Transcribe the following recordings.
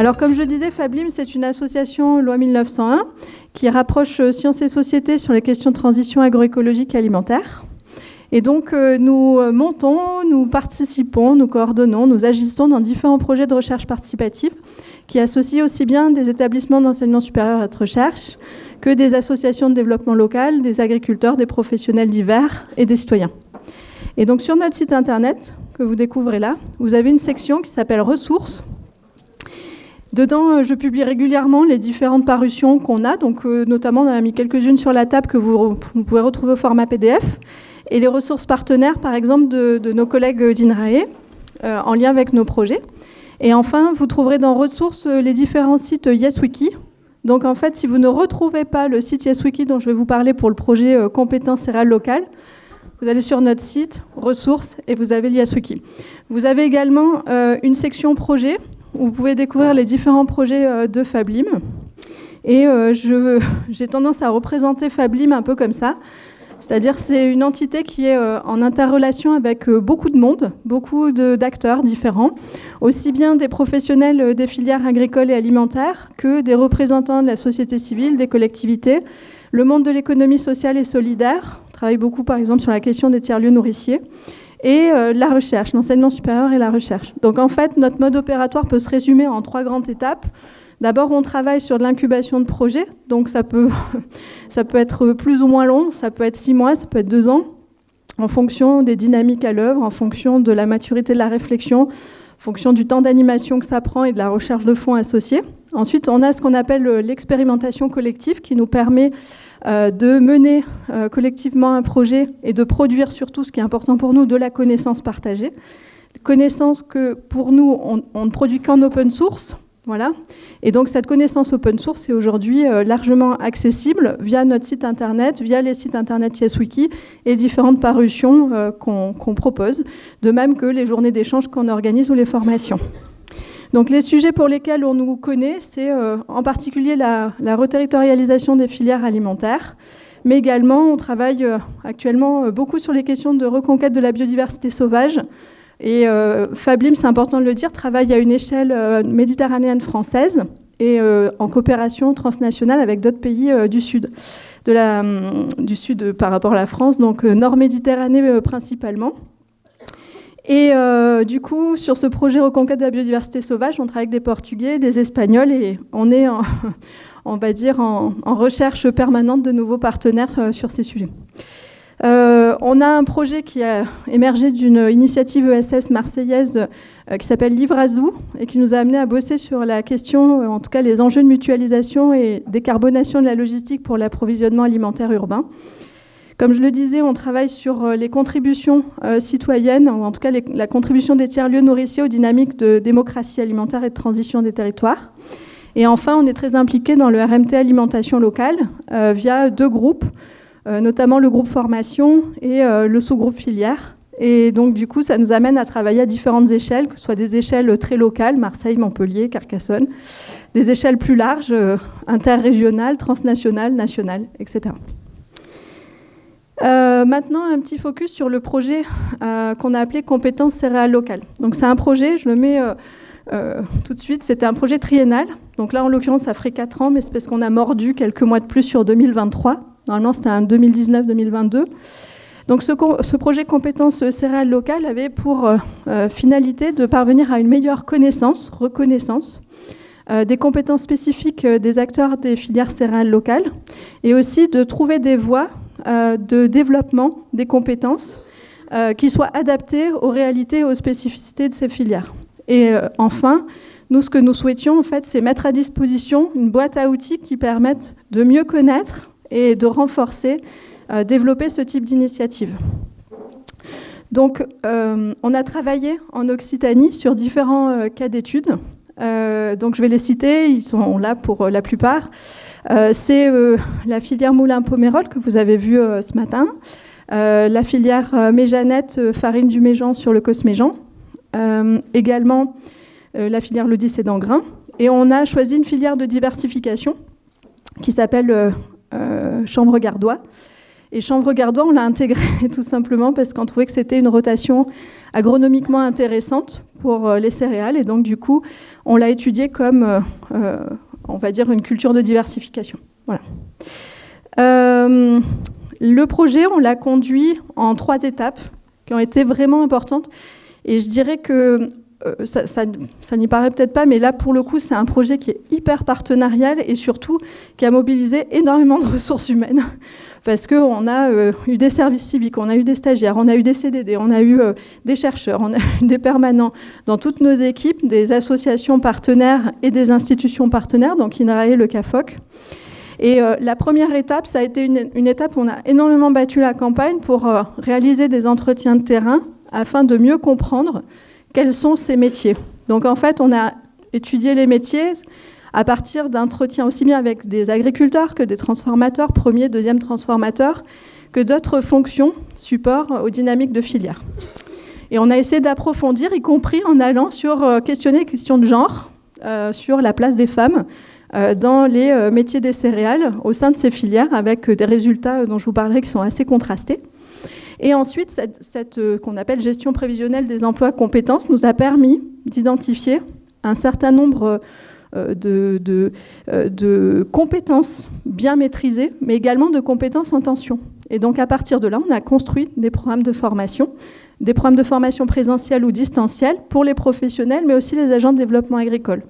Alors, comme je disais, Fablim, c'est une association loi 1901 qui rapproche sciences et société sur les questions de transition agroécologique et alimentaire. Et donc, nous montons, nous participons, nous coordonnons, nous agissons dans différents projets de recherche participative qui associent aussi bien des établissements d'enseignement supérieur et de recherche que des associations de développement local, des agriculteurs, des professionnels divers et des citoyens. Et donc, sur notre site internet, que vous découvrez là, vous avez une section qui s'appelle « Ressources ». Dedans, je publie régulièrement les différentes parutions qu'on a, donc notamment on en a mis quelques-unes sur la table que vous pouvez retrouver au format PDF, et les ressources partenaires, par exemple, de nos collègues d'INRAE, en lien avec nos projets. Et enfin, vous trouverez dans Ressources les différents sites YesWiki. Donc en fait, si vous ne retrouvez pas le site YesWiki dont je vais vous parler pour le projet Compétences céréales locales, vous allez sur notre site, Ressources, et vous avez le YesWiki. Vous avez également une section projet, où vous pouvez découvrir les différents projets de Fablim. Et j'ai tendance à représenter Fablim un peu comme ça. C'est-à-dire que c'est une entité qui est en interrelation avec beaucoup de monde, beaucoup d'acteurs différents, aussi bien des professionnels des filières agricoles et alimentaires que des représentants de la société civile, des collectivités, le monde de l'économie sociale et solidaire. On travaille beaucoup, par exemple, sur la question des tiers-lieux nourriciers. Et la recherche, l'enseignement supérieur et la recherche. Donc en fait, notre mode opératoire peut se résumer en 3 grandes étapes. D'abord, on travaille sur de l'incubation de projets, donc ça peut être plus ou moins long, ça peut être 6 mois, ça peut être 2 ans, en fonction des dynamiques à l'œuvre, en fonction de la maturité de la réflexion, en fonction du temps d'animation que ça prend et de la recherche de fonds associés. Ensuite, on a ce qu'on appelle l'expérimentation collective qui nous permet de mener collectivement un projet et de produire surtout, ce qui est important pour nous, de la connaissance partagée. Connaissance que pour nous, on ne produit qu'en open source. Voilà. Et donc cette connaissance open source est aujourd'hui largement accessible via notre site internet, via les sites internet YesWiki et différentes parutions qu'on propose, de même que les journées d'échange qu'on organise ou les formations. Donc les sujets pour lesquels on nous connaît, c'est en particulier la reterritorialisation des filières alimentaires, mais également on travaille actuellement beaucoup sur les questions de reconquête de la biodiversité sauvage. Et Fablim, c'est important de le dire, travaille à une échelle méditerranéenne française et en coopération transnationale avec d'autres pays du Sud, du Sud par rapport à la France, donc Nord-Méditerranée principalement. Et du coup, sur ce projet Reconquête de la biodiversité sauvage, on travaille avec des Portugais, des Espagnols, et on est, on va dire, en recherche permanente de nouveaux partenaires sur ces sujets. On a un projet qui a émergé d'une initiative ESS marseillaise qui s'appelle Livre Azou et qui nous a amené à bosser sur la question, en tout cas les enjeux de mutualisation et décarbonation de la logistique pour l'approvisionnement alimentaire urbain. Comme je le disais, on travaille sur les contributions citoyennes, ou en tout cas la contribution des tiers-lieux nourriciers aux dynamiques de démocratie alimentaire et de transition des territoires. Et enfin, on est très impliqué dans le RMT alimentation locale via 2 groupes, notamment le groupe formation et le sous-groupe filière. Et donc, du coup, ça nous amène à travailler à différentes échelles, que ce soit des échelles très locales, Marseille, Montpellier, Carcassonne, des échelles plus larges, interrégionales, transnationales, nationales, etc. Maintenant, un petit focus sur le projet qu'on a appelé Compétences céréales locales. Donc, c'est un projet, je le mets tout de suite, c'était un projet triennal. Donc là, en l'occurrence, ça ferait 4 ans, mais c'est parce qu'on a mordu quelques mois de plus sur 2023. Normalement, c'était un 2019-2022. Donc ce projet Compétences céréales locales avait pour finalité de parvenir à une meilleure reconnaissance des compétences spécifiques des acteurs des filières céréales locales et aussi de trouver des voies de développement des compétences qui soient adaptées aux réalités et aux spécificités de ces filières. Et enfin, nous, ce que nous souhaitions, en fait, c'est mettre à disposition une boîte à outils qui permette de mieux connaître et de renforcer, développer ce type d'initiative. Donc, on a travaillé en Occitanie sur différents cas d'études. Donc, je vais les citer, ils sont là pour la plupart. C'est la filière Moulin-Pomerol que vous avez vue ce matin, la filière Méjanette, farine du Méjean sur le Cosméjean, également la filière l'Odyssée d'Angrain. Et on a choisi une filière de diversification qui s'appelle Chambre Gardois Et Chanvre-Gardois, on l'a intégré tout simplement parce qu'on trouvait que c'était une rotation agronomiquement intéressante pour les céréales. Et donc, du coup, on l'a étudié comme, on va dire, une culture de diversification. Voilà. Le projet, on l'a conduit en 3 étapes qui ont été vraiment importantes. Et je dirais que ça n'y paraît peut-être pas, mais là, pour le coup, c'est un projet qui est hyper partenarial et surtout qui a mobilisé énormément de ressources humaines. Parce qu'on a eu des services civiques, on a eu des stagiaires, on a eu des CDD, on a eu des chercheurs, on a eu des permanents dans toutes nos équipes, des associations partenaires et des institutions partenaires, donc INRAE, le CAFOC. Et la première étape, ça a été une étape où on a énormément battu la campagne pour réaliser des entretiens de terrain afin de mieux comprendre quels sont ces métiers. Donc en fait, on a étudié les métiers à partir d'entretiens aussi bien avec des agriculteurs que des transformateurs, premier, deuxième transformateurs, que d'autres fonctions, support aux dynamiques de filière. Et on a essayé d'approfondir, y compris en allant questionner les questions de genre, sur la place des femmes dans les métiers des céréales au sein de ces filières, avec des résultats dont je vous parlerai qui sont assez contrastés. Et ensuite, cette qu'on appelle gestion prévisionnelle des emplois compétences nous a permis d'identifier un certain nombre de compétences bien maîtrisées, mais également de compétences en tension. Et donc, à partir de là, on a construit des programmes de formation présentiels ou distanciels pour les professionnels, mais aussi les agents de développement agricole.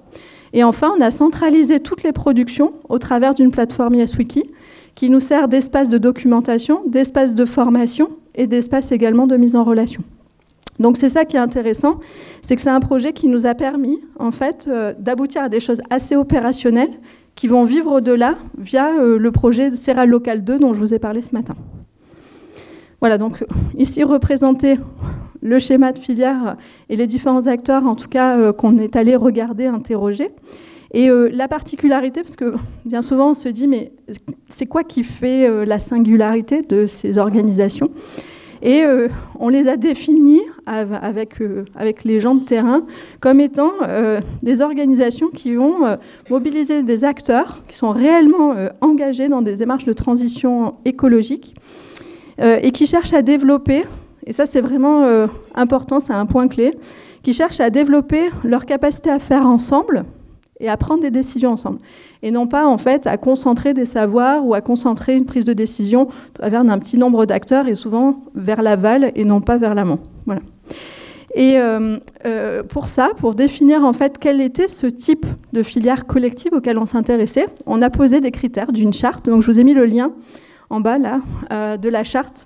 Et enfin, on a centralisé toutes les productions au travers d'une plateforme YesWiki qui nous sert d'espace de documentation, d'espace de formation et d'espace également de mise en relation. Donc c'est ça qui est intéressant, c'est que c'est un projet qui nous a permis en fait d'aboutir à des choses assez opérationnelles qui vont vivre au-delà via le projet Céréales Locales 2 dont je vous ai parlé ce matin. Voilà, donc ici représenté le schéma de filière et les différents acteurs, en tout cas, qu'on est allé regarder, interroger. Et la particularité, parce que bien souvent on se dit, mais c'est quoi qui fait la singularité de ces organisations ? Et on les a définis avec les gens de terrain comme étant des organisations qui vont mobiliser des acteurs qui sont réellement engagés dans des démarches de transition écologique et qui cherchent à développer, et ça c'est vraiment important, c'est un point clé, qui cherchent à développer leur capacité à faire ensemble et à prendre des décisions ensemble. Et non pas, en fait, à concentrer des savoirs ou à concentrer une prise de décision à travers d'un petit nombre d'acteurs et souvent vers l'aval et non pas vers l'amont. Voilà. Et pour ça, pour définir en fait quel était ce type de filière collective auquel on s'intéressait, on a posé des critères d'une charte. Donc je vous ai mis le lien en bas là de la charte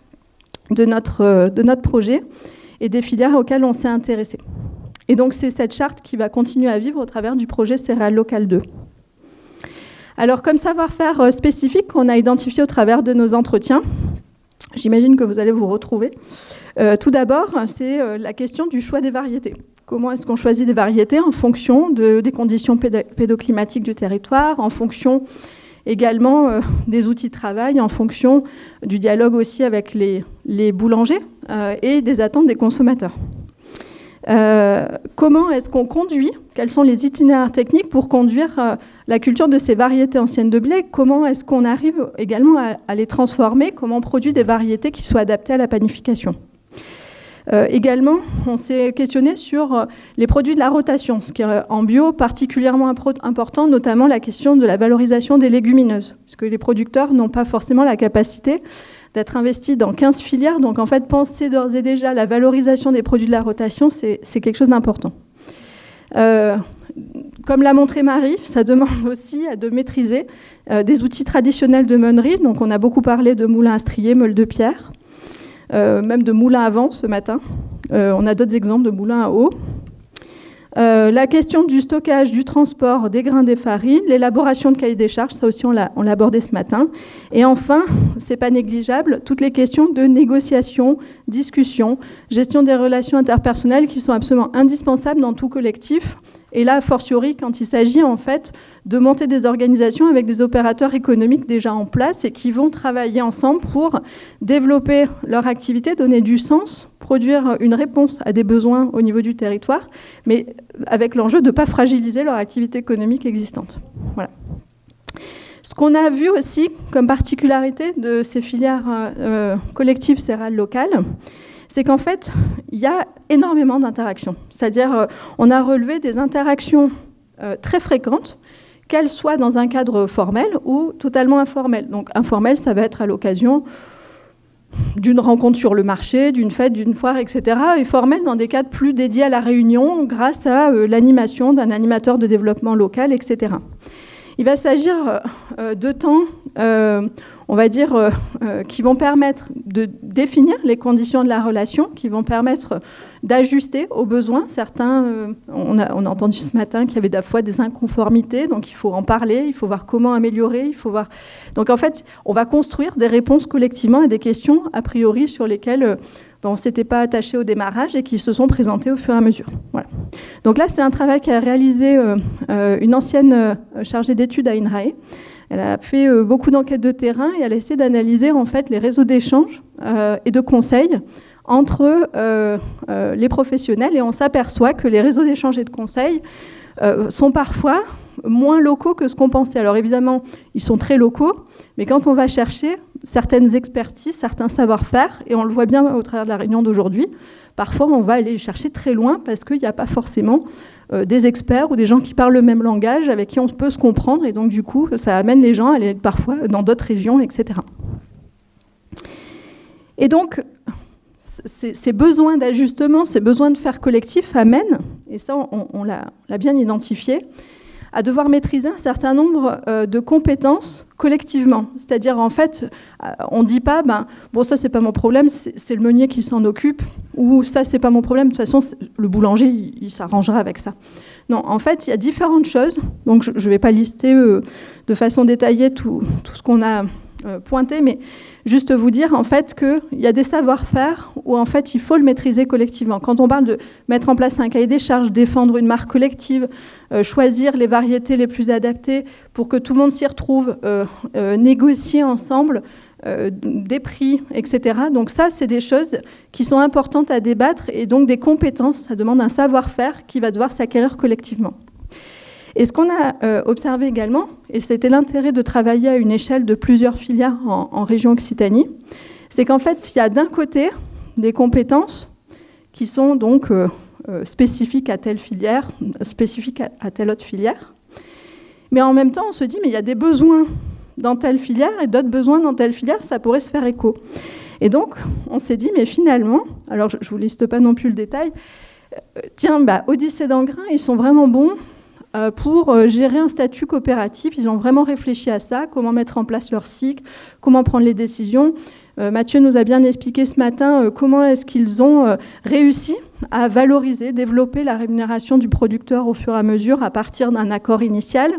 de notre projet et des filières auxquelles on s'est intéressé. Et donc c'est cette charte qui va continuer à vivre au travers du projet Céréales Locales 2. Alors comme savoir-faire spécifique qu'on a identifié au travers de nos entretiens, j'imagine que vous allez vous retrouver. Tout d'abord, c'est la question du choix des variétés. Comment est-ce qu'on choisit des variétés en fonction des conditions pédoclimatiques du territoire, en fonction également des outils de travail, en fonction du dialogue aussi avec les boulangers et des attentes des consommateurs. Comment est-ce qu'on conduit ? Quels sont les itinéraires techniques pour conduire la culture de ces variétés anciennes de blé ? Comment est-ce qu'on arrive également à les transformer ? Comment on produit des variétés qui soient adaptées à la panification ? Également, on s'est questionné sur les produits de la rotation, ce qui est en bio particulièrement important, notamment la question de la valorisation des légumineuses, parce que les producteurs n'ont pas forcément la capacité d'être investis dans 15 filières. Donc, en fait, penser d'ores et déjà la valorisation des produits de la rotation, c'est quelque chose d'important. Comme l'a montré Marie, ça demande aussi de maîtriser des outils traditionnels de meunerie. Donc, on a beaucoup parlé de moulins à strier, meules de pierre, même de moulins à vent ce matin. On a d'autres exemples de moulins à eau. La question du stockage, du transport des grains des farines, l'élaboration de cahiers des charges, ça aussi on l'a abordé ce matin. Et enfin, c'est pas négligeable, toutes les questions de négociation, discussion, gestion des relations interpersonnelles qui sont absolument indispensables dans tout collectif. Et là, a fortiori, quand il s'agit en fait de monter des organisations avec des opérateurs économiques déjà en place et qui vont travailler ensemble pour développer leur activité, donner du sens, produire une réponse à des besoins au niveau du territoire, mais avec l'enjeu de ne pas fragiliser leur activité économique existante. Voilà. Ce Ce qu'on a vu aussi comme particularité de ces filières collectives céréales locales, c'est qu'en fait, il y a énormément d'interactions. C'est-à-dire, on a relevé des interactions très fréquentes, qu'elles soient dans un cadre formel ou totalement informel. Donc, informel, ça va être à l'occasion d'une rencontre sur le marché, d'une fête, d'une foire, etc. Et formel dans des cadres plus dédiés à la réunion grâce à l'animation d'un animateur de développement local, etc. Il va s'agir de temps, on va dire, qui vont permettre de définir les conditions de la relation, qui vont permettre d'ajuster aux besoins. Certains, on a entendu ce matin qu'il y avait parfois des inconformités, donc il faut en parler, il faut voir comment améliorer, il faut voir... Donc en fait, on va construire des réponses collectivement à des questions, a priori, sur lesquelles on ne s'était pas attaché au démarrage et qui se sont présentées au fur et à mesure. Voilà. Donc là, c'est un travail qu'a réalisé une ancienne chargée d'études à INRAE. Elle a fait beaucoup d'enquêtes de terrain et elle a essayé d'analyser en fait les réseaux d'échange et de conseils entre les professionnels, et on s'aperçoit que les réseaux d'échange et de conseils sont parfois moins locaux que ce qu'on pensait. Alors évidemment, ils sont très locaux, mais quand on va chercher certaines expertises, certains savoir-faire, et on le voit bien au travers de la réunion d'aujourd'hui, parfois on va aller chercher très loin parce qu'il n'y a pas forcément des experts ou des gens qui parlent le même langage avec qui on peut se comprendre, et donc du coup ça amène les gens à aller parfois dans d'autres régions, etc. Et donc ces besoins d'ajustement, ces besoins de faire collectif amènent, et ça on l'a bien identifié, à devoir maîtriser un certain nombre de compétences collectivement. C'est-à-dire, en fait, on ne dit pas, bon, ça, c'est pas mon problème, c'est le meunier qui s'en occupe, ou ça, c'est pas mon problème, de toute façon, le boulanger, il s'arrangera avec ça. Non, en fait, il y a différentes choses, donc je ne vais pas lister de façon détaillée tout ce qu'on a pointé, mais juste vous dire, en fait, qu'il y a des savoir-faire où, en fait, il faut le maîtriser collectivement. Quand on parle de mettre en place un cahier des charges, défendre une marque collective, choisir les variétés les plus adaptées pour que tout le monde s'y retrouve, négocier ensemble des prix, etc. Donc ça, c'est des choses qui sont importantes à débattre, et donc des compétences, ça demande un savoir-faire qui va devoir s'acquérir collectivement. Et ce qu'on a observé également, et c'était l'intérêt de travailler à une échelle de plusieurs filières en région Occitanie, c'est qu'en fait, il y a d'un côté des compétences qui sont donc spécifiques à telle filière, spécifiques à telle autre filière, mais en même temps, on se dit, mais il y a des besoins dans telle filière et d'autres besoins dans telle filière, ça pourrait se faire écho. Et donc, on s'est dit, mais finalement, alors je ne vous liste pas non plus le détail, tiens, Odyssée d'Angrain, ils sont vraiment bons pour gérer un statut coopératif. Ils ont vraiment réfléchi à ça, comment mettre en place leur cycle, comment prendre les décisions. Mathieu nous a bien expliqué ce matin comment est-ce qu'ils ont réussi à valoriser, développer la rémunération du producteur au fur et à mesure à partir d'un accord initial.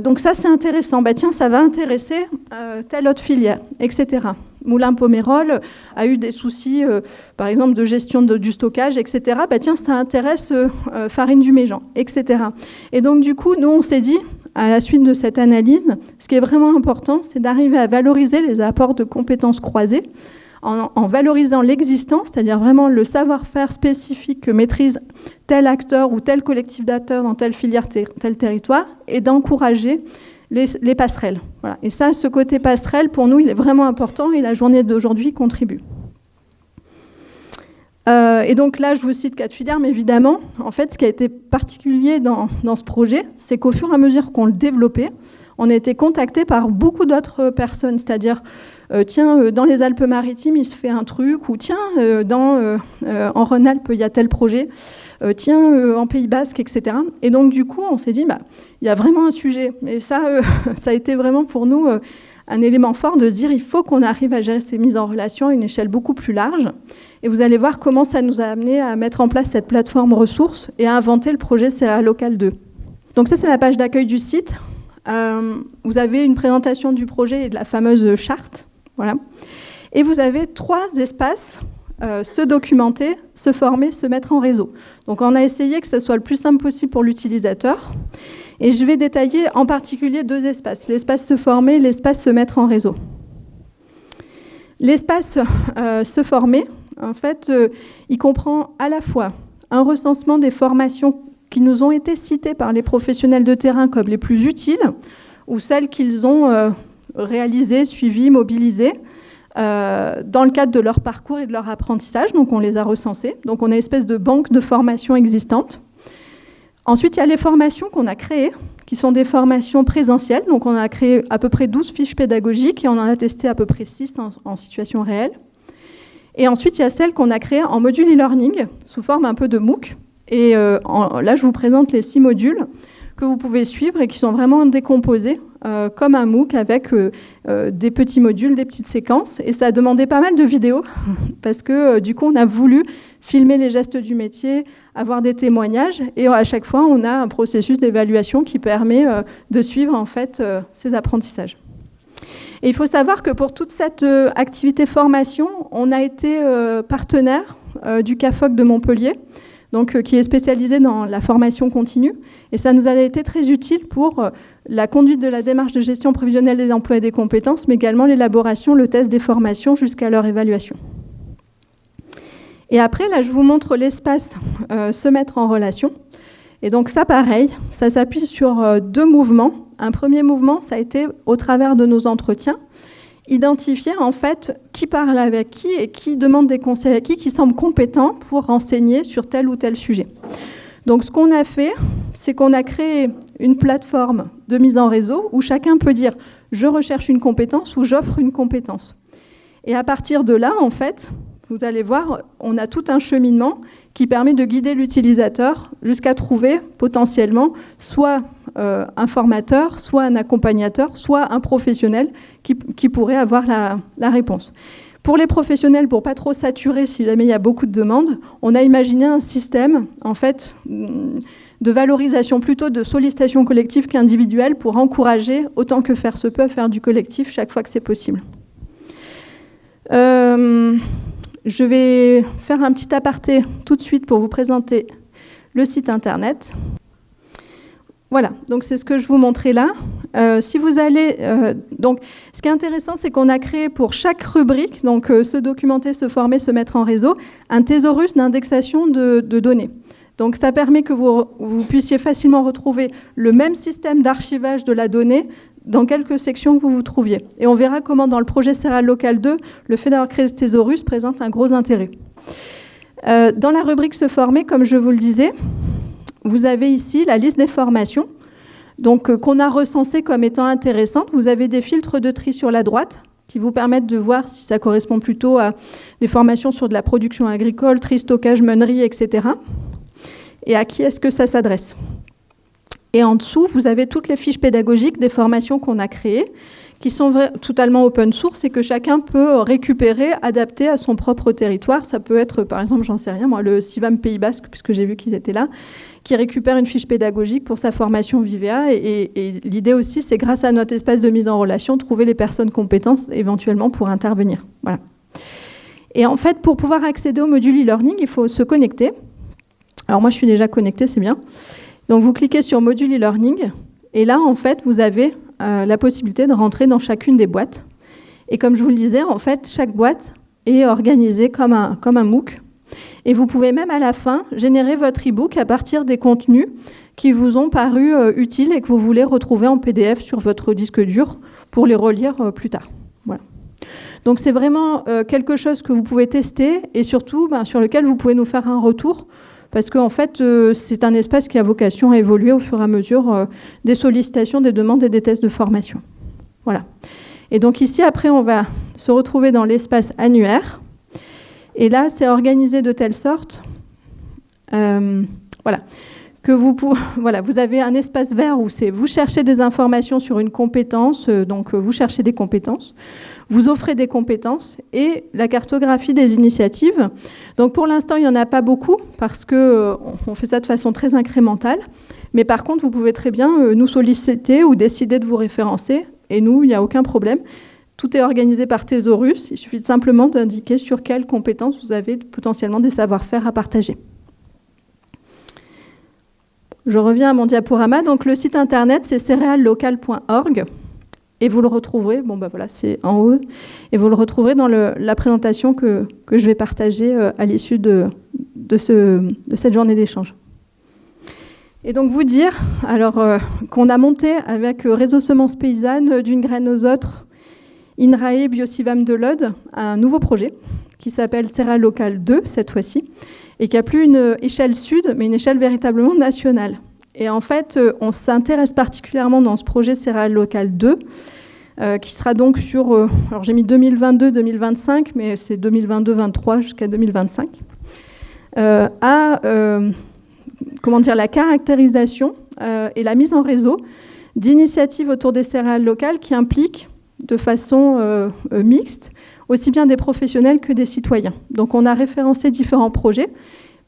Donc ça, c'est intéressant. Tiens, ça va intéresser telle autre filière, etc. Moulin-Pomerol a eu des soucis, par exemple, de gestion du stockage, etc. Tiens, ça intéresse Farine du Méjean, etc. Et donc, du coup, nous, on s'est dit, à la suite de cette analyse, ce qui est vraiment important, c'est d'arriver à valoriser les apports de compétences croisées en valorisant l'existant, c'est-à-dire vraiment le savoir-faire spécifique que maîtrise tel acteur ou tel collectif d'acteurs dans telle filière, tel territoire, et d'encourager les passerelles. Voilà. Et ça, ce côté passerelle, pour nous, il est vraiment important, et la journée d'aujourd'hui contribue. Et donc là, je vous cite 4 filières, mais évidemment, en fait, ce qui a été particulier dans ce projet, c'est qu'au fur et à mesure qu'on le développait, on a été contacté par beaucoup d'autres personnes, c'est-à-dire, tiens, dans les Alpes-Maritimes, il se fait un truc, ou tiens, en Rhône-Alpes, il y a tel projet, tiens, en Pays Basque, etc. Et donc, du coup, on s'est dit, il y a vraiment un sujet. Et ça, ça a été vraiment pour nous un élément fort de se dire, il faut qu'on arrive à gérer ces mises en relation à une échelle beaucoup plus large. Et vous allez voir comment ça nous a amené à mettre en place cette plateforme ressources et à inventer le projet Céréales Locales 2. Donc ça, c'est la page d'accueil du site. Vous avez une présentation du projet et de la fameuse charte. Voilà. Et vous avez 3 espaces, se documenter, se former, se mettre en réseau. Donc on a essayé que ce soit le plus simple possible pour l'utilisateur. Et je vais détailler en particulier 2 espaces, l'espace se former et l'espace se mettre en réseau. L'espace se former, en fait, il comprend à la fois un recensement des formations qui nous ont été citées par les professionnels de terrain comme les plus utiles, ou celles qu'ils ont réalisées, suivies, mobilisées dans le cadre de leur parcours et de leur apprentissage. Donc on les a recensées. Donc on a une espèce de banque de formation existante. Ensuite, il y a les formations qu'on a créées, qui sont des formations présentielles. Donc on a créé à peu près 12 fiches pédagogiques et on en a testé à peu près 6 en situation réelle. Et ensuite, il y a celles qu'on a créées en module e-learning, sous forme un peu de MOOC. Et là, je vous présente les 6 modules que vous pouvez suivre et qui sont vraiment décomposés comme un MOOC avec des petits modules, des petites séquences. Et ça a demandé pas mal de vidéos parce que du coup, on a voulu filmer les gestes du métier, avoir des témoignages. Et à chaque fois, on a un processus d'évaluation qui permet de suivre en fait ces apprentissages. Et il faut savoir que pour toute cette activité formation, on a été partenaire du CAFOC de Montpellier, donc, qui est spécialisé dans la formation continue. Et ça nous a été très utile pour la conduite de la démarche de gestion prévisionnelle des emplois et des compétences, mais également l'élaboration, le test des formations jusqu'à leur évaluation. Et après, là, je vous montre l'espace se mettre en relation. Et donc ça, pareil, ça s'appuie sur 2 mouvements. Un premier mouvement, ça a été, au travers de nos entretiens, identifier en fait qui parle avec qui et qui demande des conseils à qui semble compétent pour renseigner sur tel ou tel sujet. Donc ce qu'on a fait, c'est qu'on a créé une plateforme de mise en réseau où chacun peut dire « je recherche une compétence » ou « j'offre une compétence ». Et à partir de là, en fait, vous allez voir, on a tout un cheminement qui permet de guider l'utilisateur jusqu'à trouver potentiellement soit un formateur, soit un accompagnateur, soit un professionnel qui pourrait avoir la réponse. Pour les professionnels, pour pas trop saturer si jamais il y a beaucoup de demandes, on a imaginé un système en fait de valorisation plutôt de sollicitation collective qu'individuelle pour encourager autant que faire se peut à faire du collectif chaque fois que c'est possible. Je vais faire un petit aparté tout de suite pour vous présenter le site internet. Voilà, donc c'est ce que je vous montrais là. Si vous allez, donc, ce qui est intéressant, c'est qu'on a créé pour chaque rubrique, donc se documenter, se former, se mettre en réseau, un thésaurus d'indexation de données. Donc ça permet que vous puissiez facilement retrouver le même système d'archivage de la donnée dans quelques sections que vous vous trouviez. Et on verra comment dans le projet Céréales Local 2, le fait d'avoir créé ce thésaurus présente un gros intérêt. Dans la rubrique se former, comme je vous le disais, vous avez ici la liste des formations, donc qu'on a recensées comme étant intéressantes. Vous avez des filtres de tri sur la droite qui vous permettent de voir si ça correspond plutôt à des formations sur de la production agricole, tri, stockage, meunerie, etc. Et à qui est-ce que ça s'adresse. Et en dessous, vous avez toutes les fiches pédagogiques des formations qu'on a créées, qui sont totalement open source et que chacun peut récupérer, adapter à son propre territoire. Ça peut être, par exemple, j'en sais rien, moi, le CIVAM Pays Basque, puisque j'ai vu qu'ils étaient là, qui récupère une fiche pédagogique pour sa formation Vivea. Et l'idée aussi, c'est grâce à notre espace de mise en relation, trouver les personnes compétentes éventuellement pour intervenir. Voilà. Et en fait, pour pouvoir accéder au module e-learning, il faut se connecter. Alors moi, je suis déjà connectée, c'est bien. Donc vous cliquez sur module e-learning et là, en fait, vous avez la possibilité de rentrer dans chacune des boîtes. Et comme je vous le disais, en fait, chaque boîte est organisée comme un MOOC. Et vous pouvez même à la fin générer votre e-book à partir des contenus qui vous ont paru utiles et que vous voulez retrouver en PDF sur votre disque dur pour les relire plus tard. Voilà. Donc c'est vraiment quelque chose que vous pouvez tester et surtout sur lequel vous pouvez nous faire un retour. Parce qu'en fait, c'est un espace qui a vocation à évoluer au fur et à mesure des sollicitations, des demandes et des tests de formation. Voilà. Et donc ici, après, on va se retrouver dans l'espace annuaire. Et là, c'est organisé de telle sorte que vous avez un espace vert où c'est vous cherchez des informations sur une compétence, donc vous cherchez des compétences, vous offrez des compétences et la cartographie des initiatives. Donc pour l'instant, il n'y en a pas beaucoup parce qu'on fait ça de façon très incrémentale. Mais par contre, vous pouvez très bien nous solliciter ou décider de vous référencer. Et nous, il n'y a aucun problème. Tout est organisé par thésaurus. Il suffit simplement d'indiquer sur quelles compétences vous avez potentiellement des savoir-faire à partager. Je reviens à mon diaporama. Donc, le site internet, c'est cerealeslocal.org. Et vous le retrouverez, c'est en haut. Et vous le retrouverez dans la présentation que je vais partager à l'issue de cette journée d'échange. Et donc vous dire qu'on a monté avec Réseau Semences Paysannes d'une graine aux autres, INRAE Biocivam de l'Aude, un nouveau projet qui s'appelle Céréales Locales 2 cette fois-ci, et qui n'a plus une échelle sud, mais une échelle véritablement nationale. Et en fait, on s'intéresse particulièrement dans ce projet Céréales Locales 2, qui sera donc sur, alors j'ai mis 2022-2025, mais c'est 2022-2023 jusqu'à 2025, la caractérisation et la mise en réseau d'initiatives autour des céréales locales qui impliquent de façon mixte aussi bien des professionnels que des citoyens. Donc on a référencé différents projets.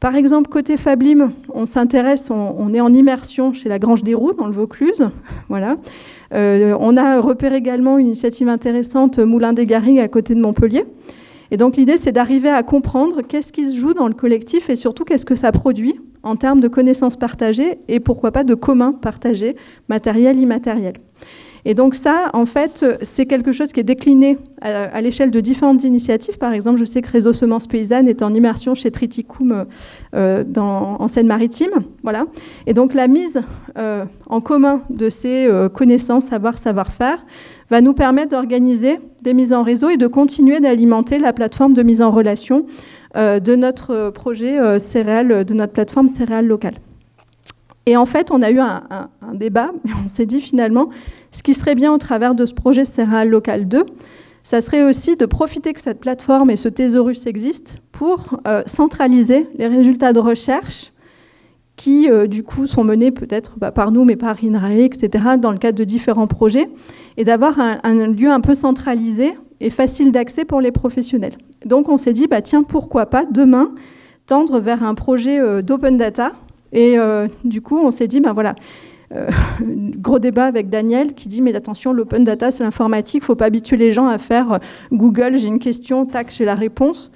Par exemple, côté Fablim, on s'intéresse, on est en immersion chez la Grange des Roux, dans le Vaucluse. Voilà. On a repéré également une initiative intéressante, Moulin des Garrigues, à côté de Montpellier. Et donc l'idée, c'est d'arriver à comprendre qu'est-ce qui se joue dans le collectif et surtout qu'est-ce que ça produit en termes de connaissances partagées et pourquoi pas de communs partagés, matériels, immatériels. Et donc ça, en fait, c'est quelque chose qui est décliné à l'échelle de différentes initiatives. Par exemple, je sais que Réseau Semences Paysannes est en immersion chez Triticum en Seine-Maritime. Voilà. Et donc la mise en commun de ces connaissances, savoir-faire, va nous permettre d'organiser des mises en réseau et de continuer d'alimenter la plateforme de mise en relation de notre projet céréales, de notre plateforme céréales locales. Et en fait, on a eu un débat, mais on s'est dit finalement, ce qui serait bien au travers de ce projet Céréales Locales 2, ça serait aussi de profiter que cette plateforme et ce thésaurus existent pour centraliser les résultats de recherche qui, du coup, sont menés peut-être par nous, mais par INRAE, etc., dans le cadre de différents projets, et d'avoir un lieu un peu centralisé et facile d'accès pour les professionnels. Donc, on s'est dit, tiens, pourquoi pas, demain, tendre vers un projet d'open data. Et du coup, on s'est dit, gros débat avec Daniel qui dit, mais attention, l'open data, c'est l'informatique, il ne faut pas habituer les gens à faire Google, j'ai une question, tac, j'ai la réponse.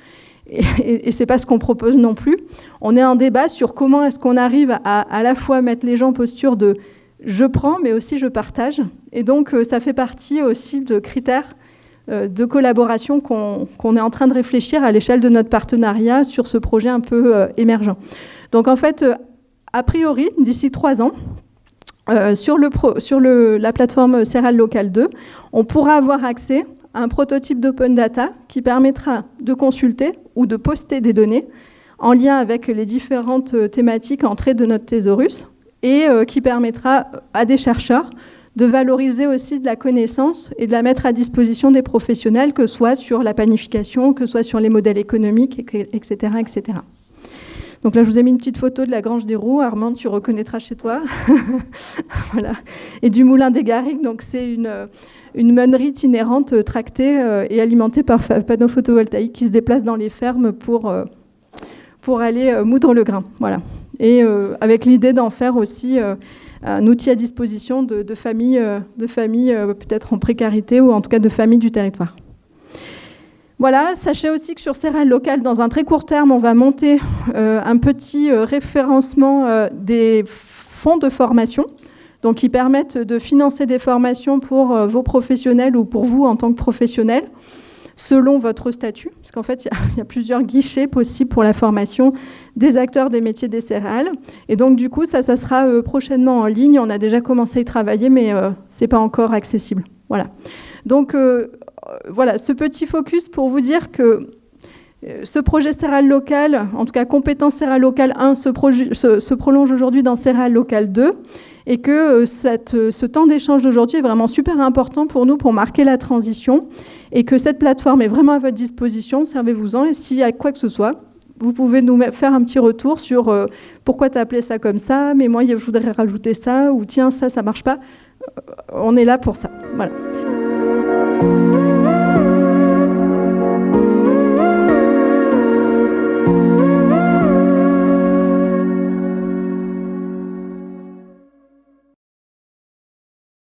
Et ce n'est pas ce qu'on propose non plus. On est en débat sur comment est-ce qu'on arrive à la fois mettre les gens en posture de je prends, mais aussi je partage. Et donc, ça fait partie aussi de critères de collaboration qu'on est en train de réfléchir à l'échelle de notre partenariat sur ce projet un peu émergent. Donc, en fait, a priori, d'ici 3 ans, sur la plateforme Céréales Locales 2, on pourra avoir accès à un prototype d'open data qui permettra de consulter ou de poster des données en lien avec les différentes thématiques entrées de notre thésaurus et qui permettra à des chercheurs de valoriser aussi de la connaissance et de la mettre à disposition des professionnels, que ce soit sur la panification, que ce soit sur les modèles économiques, etc., etc. Donc là, je vous ai mis une petite photo de la Grange des Roux. Armand, tu reconnaîtras chez toi. Voilà. Et du Moulin des Garrigues. Donc c'est une meunerie itinérante tractée et alimentée par panneaux photovoltaïques qui se déplacent dans les fermes pour aller moudre le grain. Voilà. Et avec l'idée d'en faire aussi un outil à disposition de familles peut-être en précarité ou en tout cas de familles du territoire. Voilà, sachez aussi que sur Céréales Locales, dans un très court terme, on va monter un petit référencement des fonds de formation, donc qui permettent de financer des formations pour vos professionnels ou pour vous en tant que professionnel, selon votre statut, parce qu'en fait, il y a plusieurs guichets possibles pour la formation des acteurs des métiers des céréales. Et donc, du coup, ça sera prochainement en ligne. On a déjà commencé à y travailler, mais ce n'est pas encore accessible. Voilà. Donc, voilà, ce petit focus pour vous dire que ce projet Céréales Locales, en tout cas compétence Céréales Locales 1, se prolonge aujourd'hui dans Céréales Locales 2 et que ce temps d'échange d'aujourd'hui est vraiment super important pour nous pour marquer la transition et que cette plateforme est vraiment à votre disposition, servez-vous-en et s'il y a quoi que ce soit, vous pouvez nous faire un petit retour sur pourquoi tu as appelé ça comme ça, mais moi je voudrais rajouter ça, ou tiens ça marche pas, on est là pour ça. Voilà.